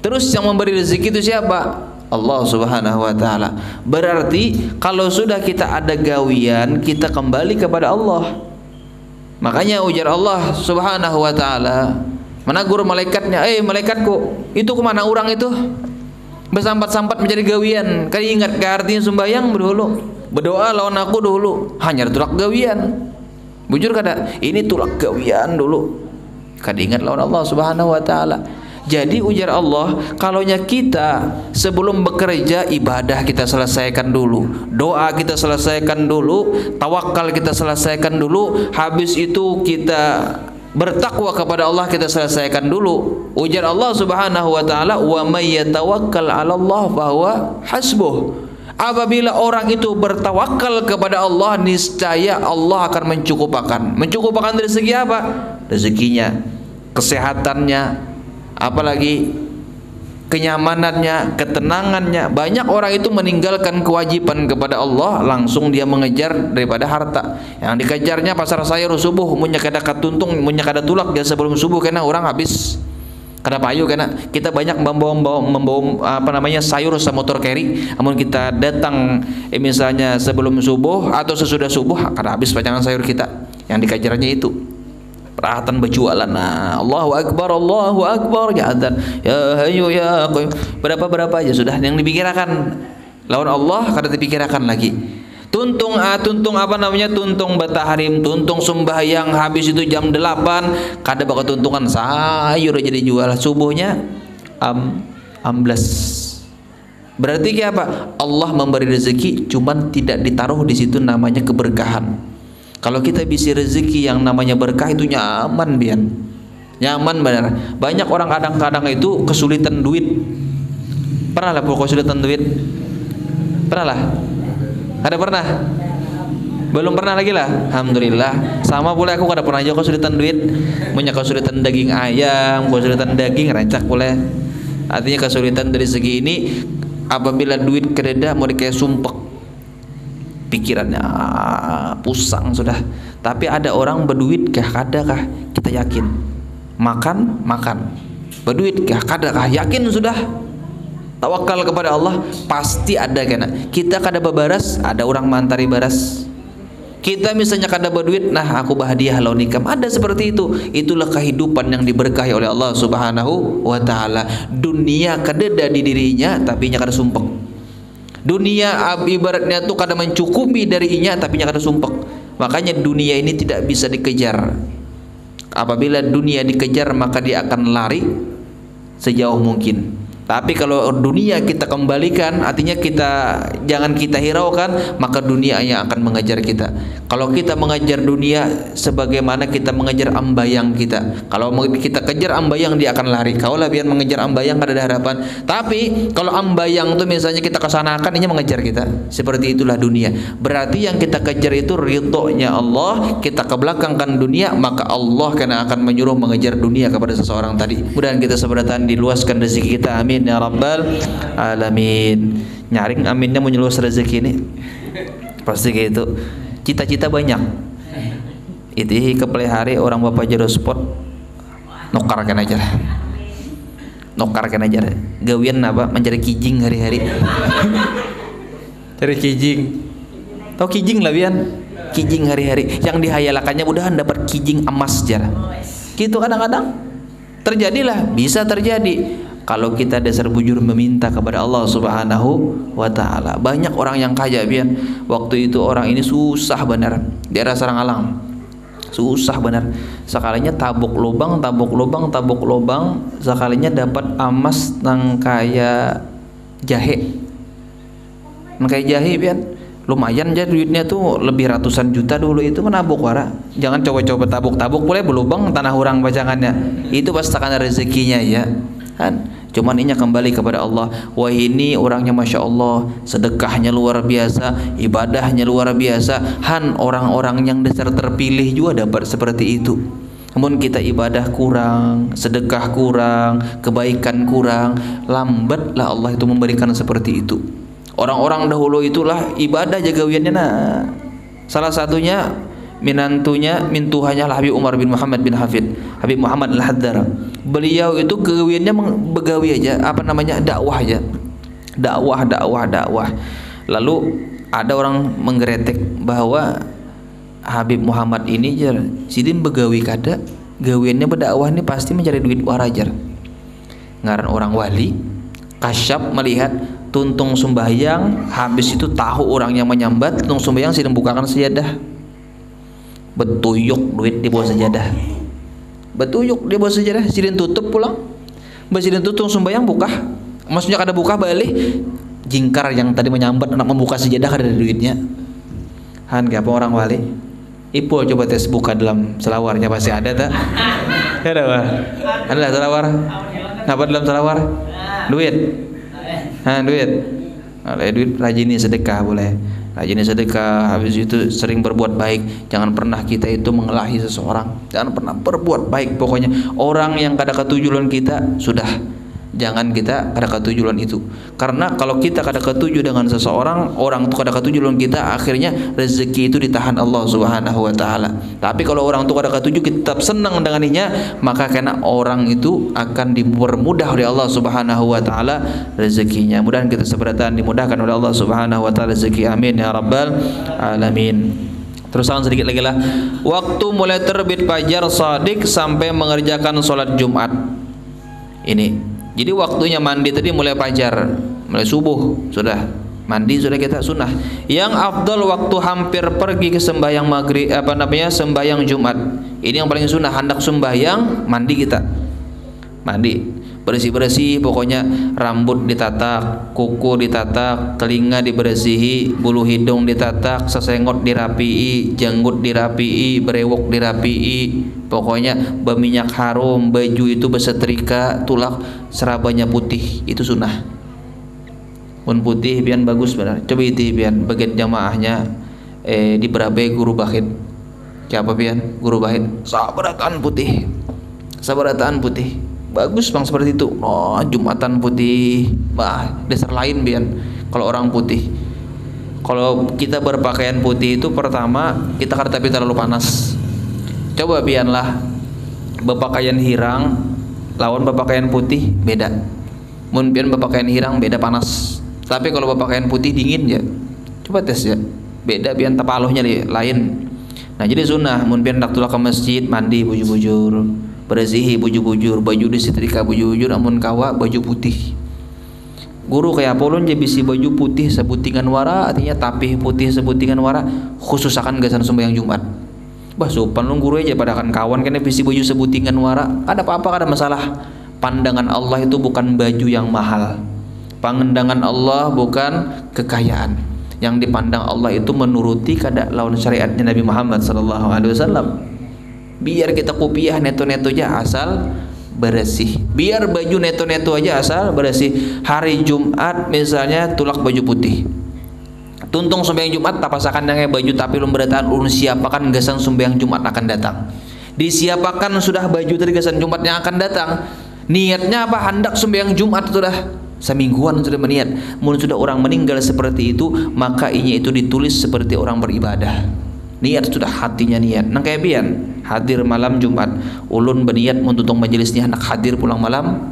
Terus yang memberi rezeki itu siapa? Allah Subhanahu wa taala. Berarti kalau sudah kita ada gawian, kita kembali kepada Allah. Makanya ujar Allah Subhanahu wa taala, menegur malaikatnya, malaikatku, itu kemana orang itu? Bersampat-sampat mencari gawian. Kali ingat ke artinya sembahyang dulu, berdoa lawan aku dulu, hanya tulak gawian. Bujur kada? Ini tulak gawian dulu. Kada ingat lawan Allah Subhanahu wa taala. Jadi ujar Allah, kalaunya kita sebelum bekerja, ibadah kita selesaikan dulu, doa kita selesaikan dulu, tawakal kita selesaikan dulu, habis itu kita bertakwa kepada Allah kita selesaikan dulu. Ujar Allah Subhanahu wa taala, wa may yatawakkal 'ala Allah fahuwa hasbuh. Apabila orang itu bertawakal kepada Allah, niscaya Allah akan mencukupkan. Mencukupkan dari segi apa? Rezekinya, kesehatannya, apalagi kenyamanannya, ketenangannya. Banyak orang itu meninggalkan kewajiban kepada Allah, langsung dia mengejar daripada harta. Yang dikejarnya pasar sayur subuh, munya kada katuntung, munya kada tulak dia sebelum subuh, karena orang habis kada payu, karena kita banyak membawa sayur sama motor carry. Namun kita datang misalnya sebelum subuh atau sesudah subuh, kada habis pacangan sayur kita. Yang dikejarnya itu perahatan berjualan. Nah, Allahu Akbar ya adzan, ya hayyu ya qayyum, berapa aja sudah yang dipikirkan lawan Allah, kada dipikirkan lagi. Tuntung tuntung bataharim, tuntung sembahyang, habis itu jam 8 kada bakal tuntungan sayur aja dijual, subuhnya amblas. Berarti kayak apa? Allah memberi rezeki, cuman tidak ditaruh di situ namanya keberkahan. Kalau kita bisa rezeki yang namanya berkah itu nyaman bian, nyaman benar. Banyak orang kadang-kadang itu kesulitan duit. Pernah lah kesulitan duit? Pernah lah? Ada pernah? Belum pernah lagi lah. Alhamdulillah. Sama pula aku kada pernah aja kesulitan duit. Punya kesulitan daging ayam, kesulitan daging rancak pula. Artinya kesulitan dari segi ini, apabila duit kededa mau dikaya sumpek, pikirannya pusang sudah. Tapi ada orang berduit kah kadakah? Kita yakin. Makan berduit kah kadakah? Yakin sudah. Tawakal kepada Allah, pasti ada kena. Kita kada bebaras, ada orang mantari baras. Kita misalnya kada berduit, nah aku bahadiah lo nikam. Ada seperti itu. Itulah kehidupan yang diberkahi oleh Allah Subhanahu wa taala. Dunia kadeda di dirinya, tapi nya kada sumpek. Dunia ibaratnya tuh kada mencukupi dari inya, tapi nya kada sumpek. Makanya dunia ini tidak bisa dikejar. Apabila dunia dikejar, maka dia akan lari sejauh mungkin. Tapi kalau dunia kita kembalikan, artinya jangan kita hiraukan, maka dunia yang akan mengejar kita. Kalau kita mengejar dunia sebagaimana kita mengejar ambayang kita. Kalau kita kejar ambayang, dia akan lari. Kaulah biar mengejar ambayang kada ada harapan. Tapi kalau ambayang itu misalnya kita kesanakan, ini mengejar kita. Seperti itulah dunia. Berarti yang kita kejar itu ridhonya Allah. Kita kebelakangkan dunia, maka Allah kena akan menyuruh mengejar dunia kepada seseorang tadi. Mudah-mudahan kita seberatan diluaskan rezeki kita. Amin ya rabbal alamin. Nyaring aminnya menyeluas rezeki ini pasti kayak itu. Cita-cita banyak itu kepelihari orang bapak jero sport nokarkan aja gawian apa mencari kijing hari-hari. Cari kijing, tau kijing lah bian, kijing hari-hari yang dihayalakannya mudahan dapat kijing emas jarang gitu. Kadang-kadang terjadilah, bisa terjadi kalau kita dasar bujur meminta kepada Allah Subhanahu wa taala. Banyak orang yang kaya bian. Waktu itu orang ini susah benar, daerah Sarangalang. Susah benar. Sekalinya tabuk lubang, sekalinya dapat emas nang kaya jahe. Nang kaya jahe bian. Lumayan aja duitnya tuh lebih ratusan juta dulu itu menabuk wara. Jangan coba-coba tabuk boleh berlubang tanah orang bacangannya. Itu pasti karena rezekinya ya. Cuman ini kembali kepada Allah. Wah ini orangnya Masya Allah, sedekahnya luar biasa, ibadahnya luar biasa. Orang-orang yang dasar terpilih juga dapat seperti itu. Namun kita ibadah kurang, sedekah kurang, kebaikan kurang, lambatlah Allah itu memberikan seperti itu. Orang-orang dahulu itulah ibadah jagawiannya nah. Salah satunya mintuhanya Habib Umar bin Muhammad bin Hafid, Habib Muhammad Al-Haddar. Beliau itu kegawiannya begawi aja, dakwah aja. Dakwah. Lalu ada orang menggeretek bahwa Habib Muhammad ini jar sidin begawi kada gawiannya berdakwah ini pasti mencari duit warajar. Ngaran orang wali kasyap melihat tuntung sembahyang, habis itu tahu orang yang menyambat tuntung sembahyang sidin bukakan sejadah, betuyuk duit di bawah sejadah, sidin tutup pulang, sidin tutung sembahyang buka, maksudnya kada buka balik jingkar yang tadi menyambat nak membuka sejadah kada ada duitnya. Han apa orang wali Ipul coba tes buka dalam selawarnya pasti ada tak? Ada apa? Ada selawar? Apa dalam selawar? Duit? Duit? Duit rajini sedekah boleh. Rajini sedekah, habis itu sering berbuat baik. Jangan pernah kita itu mengelahi seseorang. Jangan pernah berbuat baik. Pokoknya orang yang kada ketujuan kita sudah. Jangan kita kada ketujuan itu. Karena kalau kita kada ketuju dengan seseorang, orang itu kada ketujuan kita, akhirnya rezeki itu ditahan Allah Subhanahu wa taala. Tapi kalau orang itu kada ketuju kita tetap senang denganinya, maka karena orang itu akan dipermudah oleh Allah Subhanahu wa taala rezekinya. Mudah-mudahan kita seberatan dimudahkan oleh Allah Subhanahu wa taala rezeki. Amin ya rabbal alamin. Terusan sedikit lagi lah. Waktu mulai terbit fajar shadiq sampai mengerjakan sholat Jumat. Ini. Jadi waktunya mandi tadi mulai fajar, mulai subuh sudah mandi, sudah kita sunnah. Yang afdal waktu hampir pergi ke sembahyang maghrib, sembahyang Jumat. Ini yang paling sunnah, hendak sembahyang mandi kita. Mandi, bersih-bersih, pokoknya rambut ditatak, kuku ditatak, telinga dibersihi, bulu hidung ditatak, sesengot dirapii, janggut dirapii, berewok dirapii. Pokoknya berminyak harum, baju itu bersetrika, tulak serabanya putih, itu sunnah. Pun putih biar bagus benar. Coba itu biar bagian jamaahnya di berabe guru bahid. Siapa biar guru bahid? Sabarataan putih. Bagus bang seperti itu. Oh, Jumatan putih. Dasar lain biar kalau orang putih. Kalau kita berpakaian putih itu pertama kita tapi terlalu panas. Coba biarlah berpakaian hirang lawan berpakaian putih beda. Mun pian berpakaian hirang beda panas. Tapi kalau berpakaian putih dingin ya. Coba tes ya. Beda pian tapaluhnya lain. Nah, jadi sunnah mun pian dak tulah ke masjid mandi bujur-bujur, bersihi bujur-bujur, baju disetrika bujur-bujur, amun kawa baju putih. Guru kayak polon je bisi baju putih sebutingan wara, artinya tapih putih sebutingan wara, khusus akan gasan sembahyang Jumat. Bah sopan lu guru aja pada kan kawan kena bisi baju sebutingan wara, ada apa-apa kada masalah. Pandangan Allah itu bukan baju yang mahal. Pandangan Allah bukan kekayaan. Yang dipandang Allah itu menuruti kada lawan syariatnya Nabi Muhammad sallallahu alaihi wasallam. Biar kita kopiah neto-neto aja asal bersih. Biar baju neto-neto aja asal bersih. Hari Jumat misalnya tulak baju putih. Tuntung sembahyang Jumat tapasakan yang baju tapi belum berataan ulun siapakan gasan sembahyang Jumat akan datang. Disiapakan sudah baju tadi gasan Jumat yang akan datang. Niatnya apa? Hendak sembahyang Jumat sudah semingguan sudah meniat. Mun sudah orang meninggal seperti itu, maka inya itu ditulis seperti orang beribadah. Niat sudah hatinya niat. Nang kayak bian hadir malam Jumat. Ulun berniat untuk majelisnya hendak hadir pulang malam.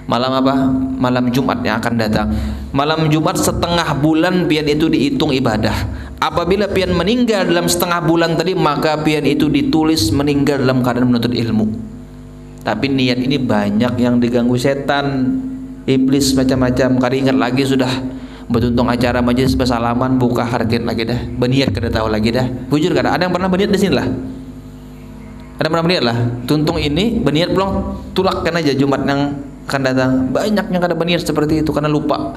Malam apa? Malam Jumat yang akan datang. Malam Jumat setengah bulan pian itu dihitung ibadah. Apabila pian meninggal dalam setengah bulan tadi, maka pian itu ditulis meninggal dalam keadaan menuntut ilmu. Tapi niat ini banyak yang diganggu setan, iblis macam-macam. Kada ingat lagi sudah bertuntung acara majelis bersalaman buka harget lagi dah. Berniat kada tahu lagi dah. Bujur kada ada yang pernah berniat di sini lah. Ada pernah berniat lah. Tuntung ini berniat pulang tulakkan aja Jumat yang akan datang. Banyak yang kada berniat seperti itu karena lupa.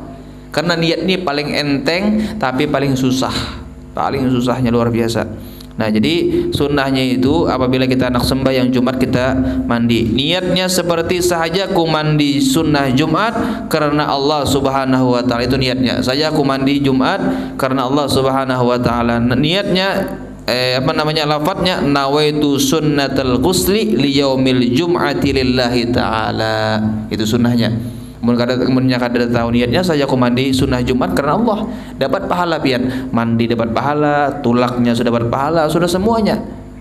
Karena niat ini paling enteng tapi paling susah. Paling susahnya luar biasa. Nah, jadi sunnahnya itu apabila kita nak sembahyang Jumat kita mandi. Niatnya seperti sahaja ku mandi sunnah Jumat karena Allah Subhanahu wa taala, itu niatnya. Saya ku mandi Jumat karena Allah Subhanahu wa taala. Niatnya apa namanya lafadznya nawaitu sunnatal ghusli li yaumil jum'ati lillahi ta'ala. Itu sunnahnya. Kemudian kada tahu niatnya saja aku mandi sunnah Jumat karena Allah, dapat pahala pian. Mandi dapat pahala, tulaknya sudah dapat pahala, sudah semuanya.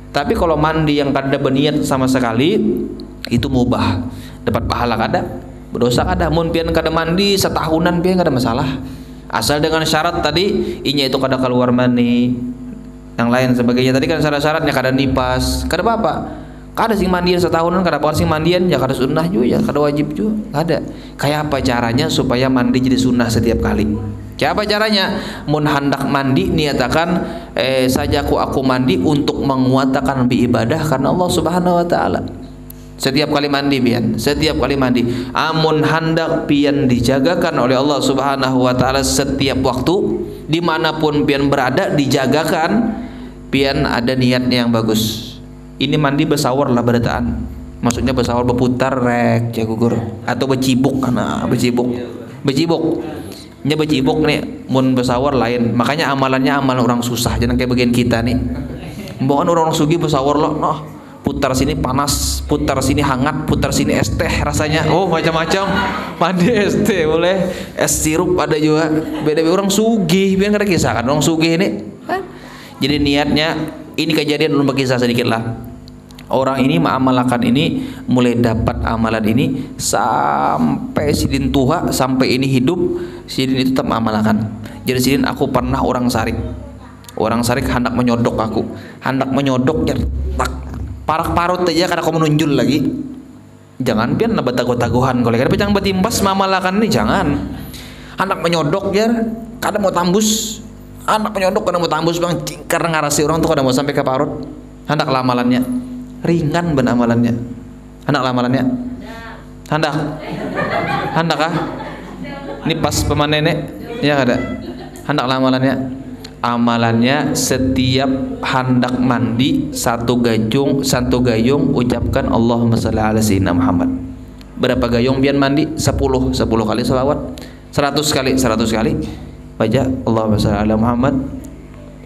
Tapi kalau mandi yang kada berniat sama sekali itu mubah, dapat pahala kada, berdosa kada. Mun pian kada mandi setahunan pian kada masalah. Asal dengan syarat tadi inya itu kada keluar mani, yang lain sebagainya. Tadi kan syarat-syaratnya kada nipas, kada apa-apa. Kada sing mandian setahunan, kada apa sing mandian ya kada sunnah juga, ya kada wajib juga, kada. Kayak apa caranya supaya mandi jadi sunnah setiap kali? Kayak apa caranya? Mun hendak mandi niatakan sajaku aku mandi untuk menguatakan ibadah karena Allah Subhanahu wa taala. Setiap kali mandi pian, setiap kali mandi. Amun hendak pian dijagakan oleh Allah Subhanahu wa taala setiap waktu, dimanapun pian berada dijagakan, pian ada niatnya yang bagus. Ini mandi besawar lah berataan, maksudnya besawar berputar rek ya gugur, atau becibuk karena becibuk nya becibuk nih mun besawar lain. Makanya amalannya amalan orang susah, jangan kayak bagian kita nih. Mbok orang sugih besawar loh, noh putar sini panas, putar sini hangat, putar sini es teh rasanya, oh macam-macam. Mandi es teh boleh, es sirup ada juga. Beda-beda orang sugih, biar kada kisah kan orang sugih ini. Jadi niatnya ini kejadian ulun kisah sedikit lah. Orang ini mengamalkan ini, mulai dapat amalan ini sampai sidin tua, sampai ini hidup, sidin itu tetap mengamalkan. Jadi sidin aku pernah orang sarik hendak menyodok aku, hendak menyodok ya tak parak parut aja karena aku menunjul lagi. Jangan pian nabat taguh-taguhan kalau kan jangan betimbas mengamalkan ini, jangan. Hendak menyodok ya kadang mau tambus, hendak menyodok kadang mau tambus bang, karena ngarasi orang tuh kadang mau sampai ke parut. Hendak lamalannya ringan ben amalannya. Hendak lamalannya. Hendak kah? Ini pas pemanene ya kada. Hendak lamalannya. Amalannya setiap hendak mandi satu gayung ucapkan Allahumma shalli ala sayyidina Muhammad. Berapa gayung pian mandi? 10 kali selawat. 100 kali baca Allahumma shalli ala Muhammad.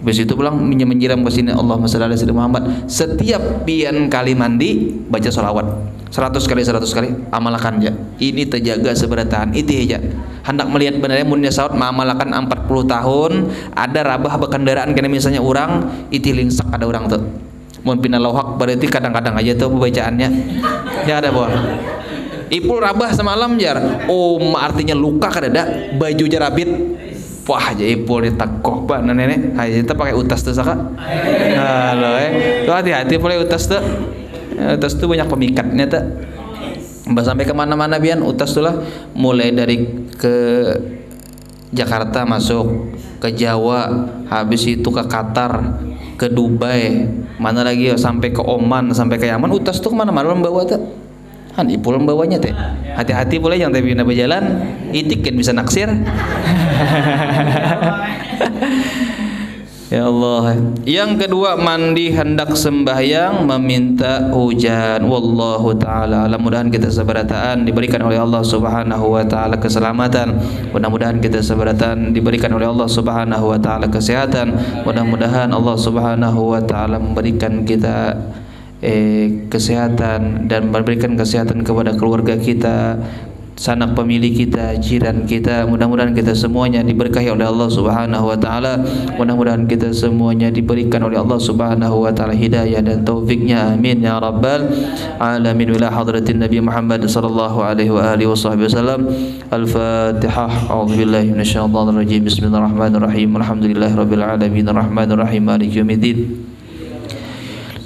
Habis itu pulang menyiram ke sini Allahumma shalli ala sayyidina Muhammad. Setiap pian kali mandi baca salawat 100 kali amalkan ya. Ini terjaga seberataan itu aja. Hendak melihat benarnya munnya saud mengamalkan 40 tahun, ada rabah berkendaraan kena misalnya orang itu lingsak ada orang tuh. Mun pina lohak berarti kadang-kadang aja tuh pembacaannya. Ya ada boleh. Ipul rabah semalam jar. Artinya luka kadada, baju jarabit. Wah jadi ipul ditakoh ba nenek. Haji kita pakai utas tuh saka. Halo tuh hati-hati pakai utas tuh. Utas tuh banyak pemikatnya tuh. Sampai kemana-mana bian utas tuh lah. Mulai dari ke Jakarta masuk, ke Jawa, habis itu ke Qatar, ke Dubai, mana lagi ya sampai ke Oman, sampai ke Yaman. Utas tuh kemana-mana membawa tuh. Han ipul membawanya teh. Hati-hati boleh yang teh bina berjalan, itik kan bisa naksir. Ya Allah. Yang kedua mandi hendak sembahyang meminta hujan. Wallahu taala alam. Mudah-mudahan kita seberataan diberikan oleh Allah Subhanahu wa taala keselamatan. Mudah-mudahan kita seberataan diberikan oleh Allah Subhanahu wa taala kesehatan. Mudah-mudahan Allah Subhanahu wa taala memberikan kita kesehatan dan memberikan kesehatan kepada keluarga kita, sanak pemilih kita, jiran kita. Mudah-mudahan kita semuanya diberkahi oleh Allah Subhanahu wa taala. Mudah-mudahan kita semuanya diberikan oleh Allah Subhanahu wa taala hidayah dan taufiknya. Amin ya rabbal alamin. Ila hadratin Nabi Muhammad sallallahu alaihi wa alihi wasallam. Al-Fatihah. A'udzubillahi minasyaitonir rajim. Bismillahirrahmanirrahim. Alhamdulillahirabbil alamin. Arrahmanir rahim. Maliki yaumiddin.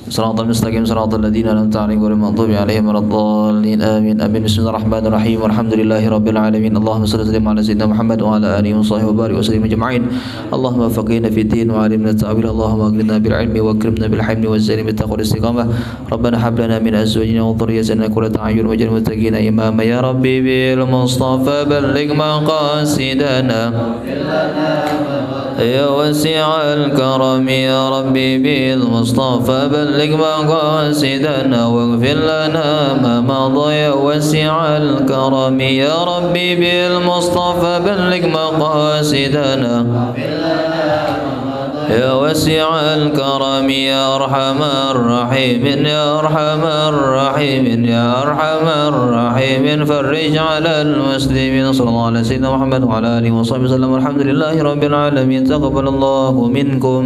Shiratal mustaqim shiratal ladzina an'amta 'alaihim ghairil maghdubi 'alaihim waladdallin. Amin. Amin. Bismillahirrahmanirrahim. Alhamdulillahirabbil alamin. Allahumma shalli ala sayyidina Muhammad wa ala alihi wa sahbihi wa barik wa sallim ajma'in. Allahumma faqihna fid din wa 'allimna at-ta'wil. Allahumma aghnina bil 'ilmi wa akrimna bil hilmi wa zidna bit taqwa wal istiqamah. Rabbana hab lana min azwajina wa dhurriyyatina qurrata a'yun waj'alna lil muttaqina imama. Ya Rabbi bil Mustafa balligh maqasidana ya wasi'al karam. Ya Rabbi bil Mustafa balligh maqasidana waghfir lana ma madha ya wasi'al karam. Ya Rabbi bil Mustafa balligh maqasidana يا واسع الكرم يا أرحم الراحمين يا أرحم الراحمين يا أرحم الراحمين فرج على المسلمين صلى الله على سيدنا محمد وعلى آله وصحبه وسلم. الحمد لله رب العالمين. تقبل الله منكم.